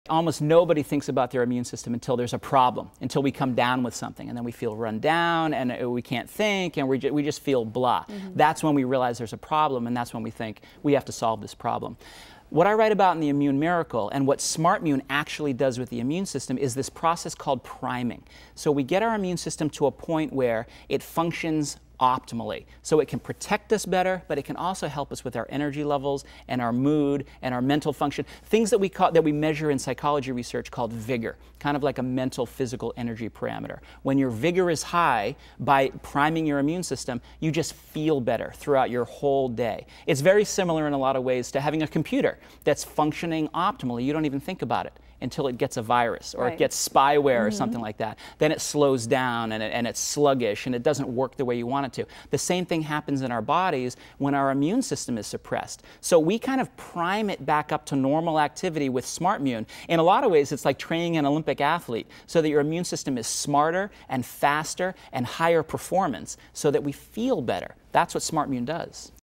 Almost nobody thinks about their immune system until there's a problem, until we come down with something, and then we feel run down, and we can't think, and we just feel blah. That's when we realize there's a problem, and that's when we think we have to solve this problem. What I write about in the Immune Miracle and what SmartMune actually does with the immune system is this process called priming. So we get our immune system to a point where it functions optimally. So it can protect us better, but it can also help us with our energy levels and our mood and our mental function. Things that we measure in psychology research called vigor, kind of like a mental physical energy parameter. When your vigor is high, by priming your immune system, you just feel better throughout your whole day. It's very similar in a lot of ways to having a computer that's functioning optimally. You don't even think about it until it gets a virus or it gets spyware or something like that. Then it slows down and it's sluggish and it doesn't work the way you want it to. The same thing happens in our bodies when our immune system is suppressed. So we kind of prime it back up to normal activity with SmartMune. In a lot of ways, it's like training an Olympic athlete so that your immune system is smarter and faster and higher performance so that we feel better. That's what SmartMune does.